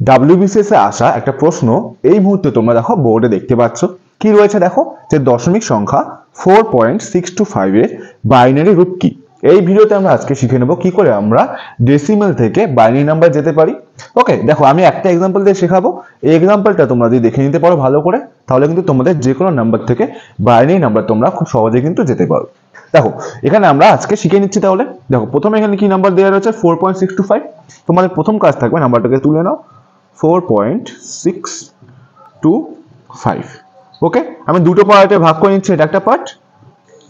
WBCS এ আসা একটা প্রশ্ন এই মুহূর্তে তোমরা দেখো বোর্ডে দেখতে পাচ্ছ। কি রয়েছে দেখো, যে দশমিক সংখ্যা 4.625 এর বাইনারি রূপ কি। এই ভিডিওতে আমরা আজকে শিখে নেব কি করে আমরা ডেসিমেল থেকে বাইনারি নাম্বার যেতে পারি। ওকে, দেখো আমি একটা এক্সাম্পল দিয়ে শেখাবো। এই এক্সাম্পলটা তোমরা যদি দেখে নিতে পারো ভালো করে, তাহলে কিন্তু তোমাদের যে কোনো নাম্বার থেকে বাইনারি নাম্বার তোমরা খুব সহজে কিন্তু যেতে পারো। দেখো এখানে আমরা আজকে শিখে নিচ্ছি। তাহলে দেখো প্রথমে এখানে কি নাম্বার দেওয়া রয়েছে 4.625। তোমাদের প্রথম কাজ থাকবে নাম্বারটাকে তুলে নাও 4.625। ওকে, আমি দুটো পার্টে ভাগ করে নিচ্ছি, এটা একটা পার্ট,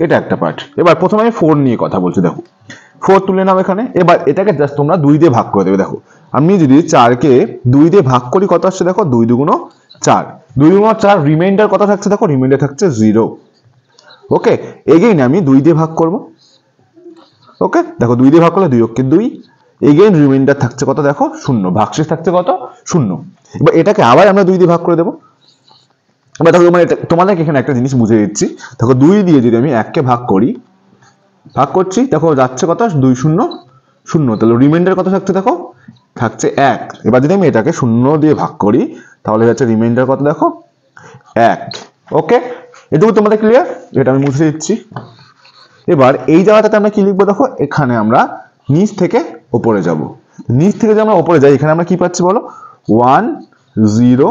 এটা একটা পার্ট। এবার প্রথমে আমি 4 নিয়ে কথা বলছি। দেখো 4 তুলে নাও এখানে। এবার এটাকে জাস্ট তোমরা 2 দিয়ে ভাগ করে দেবে। দেখো আমি যদি 4কে 2 দিয়ে ভাগ করি কত আসছে দেখো, 2 দুগুণ 4, 2 দুগুণ 4, রিমাইন্ডার কত থাকছে দেখো, রিমাইন্ডার থাকছে 0। ওকে, এগেইন আমি 2 দিয়ে ভাগ করব। ওকে, দেখো 2 দিয়ে ভাগ করলে 2 অক্ষে 2, এগেইন রিমাইন্ডার থাকছে কত দেখো 0, ভাগশেষ থাকছে কত 0। এবার এটাকে আবার আমরা 2 দিয়ে ভাগ করে দেব। এবার দেখো তোমাদেরকে এখানে একটা জিনিস বুঝিয়ে দিচ্ছি। দেখো 2 দিয়ে যদি আমি 1 কে ভাগ করছি, দেখো যাচ্ছে কত 2 0 0, তাহলে রিমাইন্ডার কত থাকছে দেখো, থাকছে 1। এবার যদি আমি এটাকে 0 দিয়ে ভাগ করি তাহলে যাচ্ছে রিমাইন্ডার কত দেখো 1। ওকে, এটুকু তোমাদের ক্লিয়ার? এটা আমি মুছে দিচ্ছি। এবার এই জায়গাটাতে আমরা কি লিখবো দেখো, এখানে আমরা নিচ থেকে উপরে যাব। নিচ থেকে যদি আমরা উপরে যাই, এখানে আমরা কি পাচ্ছি বলো, 1 0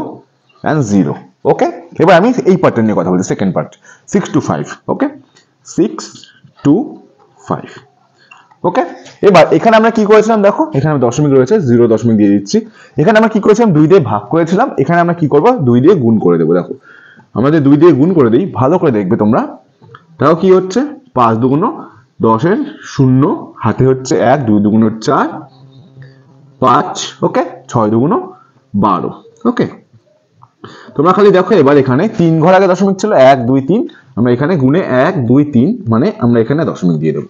and 0। ওকে, এবার আমি এই পার্টটা নিয়ে কথা বলছি, second part 6 to 5। Okay, 6 to 5। ওকে, এবার এখানে আমরা কি করেছিলাম দেখো, এখানে দশমিক রয়েছে, 0 দশমিক দিয়ে দিচ্ছি। এখানে আমরা কি করেছিলাম, 2 দিয়ে ভাগ করেছিলাম। এখানে আমরা কি করব, 2 দিয়ে গুণ করে দেবো। দেখো আমরা যদি 2 দিয়ে গুণ করে দিই, ভালো করে দেখবে তোমরা, তাও কি হচ্ছে 5 দুগুণ 10 এর 0, হাতে হচ্ছে 1, 2 দুগুণ 4 5। ওকে, 6 দুগুণ 12। ওকে, তোমরা খালি দেখো এবার এখানে 3 ঘর আগে দশমিক ছিল, 1 2 3, আমরা এখানে গুণে 1 2 3 মানে আমরা এখানে দশমিক দিয়ে দেবো।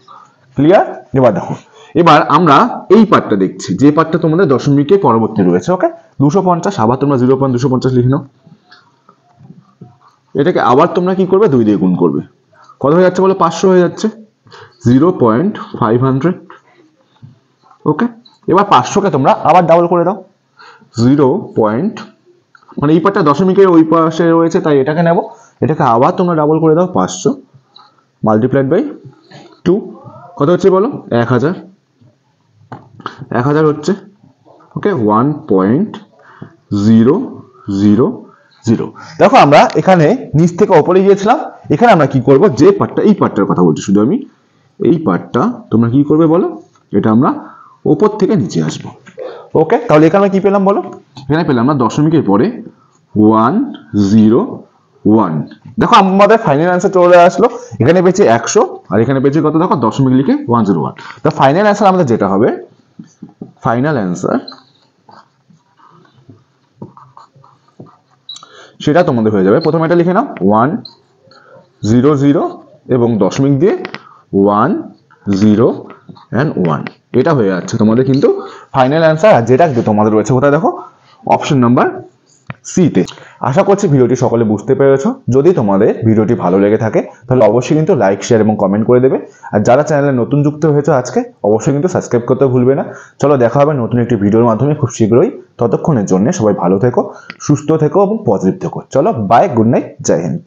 ক্লিয়ার? এবার দেখো, এবার আমরা এই পার্টটা দেখছি, যে পার্টটা তোমাদের দশমিকের পরবর্তী রয়েছে। ওকে, 250, আবার তোমরা 0.250 লিখে নাও। এটাকে আবার তোমরা কি করবে, 2 দিয়ে গুণ করবে। কত হয়ে যাচ্ছে বলো, 500 হয়ে যাচ্ছে, 0.500। ওকে, এবার 500কে তোমরা আবার ডাবল করে দাও, 0. মানে এই পার্টটা দশমিকের ওই পাশে রয়েছে তাই এটাকে নেব। এটাকে আবার তোমরা ডাবল করে দাও, 500 মাল্টিপ্লাইড বাই 2, কত হচ্ছে বলো, 1000। 1000 হচ্ছে। ওকে, 1.000। দেখো আমরা এখানে নিচ থেকে উপরে গিয়েছিলাম। এখানে আমরা কি করব, যে পার্টটা, এই পার্টটার কথা বলছি শুধু আমি, এই পার্টটা তোমরা কি করবে বলো, এটা আমরা উপর থেকে নিচে আসবো। ওকে, তাহলে এখানে কি পেলাম বলো, এখানে পেলাম আমরা দশমিকের পরে 101। দেখো আমাদের ফাইনাল অ্যান্সার চলে আসলো। এখানে পেয়েছি 100 আর এখানে পেয়েছি কত দেখো, দশমিক লিখে 101। তো ফাইনাল অ্যান্সার আমাদের যেটা হবে, ফাইনাল অ্যান্সার সেটা তোমাদের হয়ে যাবে, প্রথমে এটা লিখে নাও 100 এবং দশমিক দিয়ে 1 0 and 1, এটা হয়ে যাচ্ছে তোমাদের কিন্তু ফাইনাল অ্যান্সার। আর যেটা তোমাদের রয়েছে কোথায় দেখো, অপশন নাম্বার সি তে। আশা করছি ভিডিওটি সকলে বুঝতে পেরেছো। যদি তোমাদের ভিডিওটি ভালো লেগে থাকে তাহলে অবশ্যই কিন্তু লাইক শেয়ার এবং কমেন্ট করে দেবে। আর যারা চ্যানেলে নতুন যুক্ত হয়েছে আজকে, অবশ্যই কিন্তু সাবস্ক্রাইব করতে ভুলবে না। চলো দেখা হবে নতুন একটি ভিডিওর মাধ্যমে খুব শীঘ্রই। ততক্ষণের জন্য সবাই ভালো থেকো, সুস্থ থেকো এবং পজিটিভ থেকো। চলো bye, good night, Jai Hind.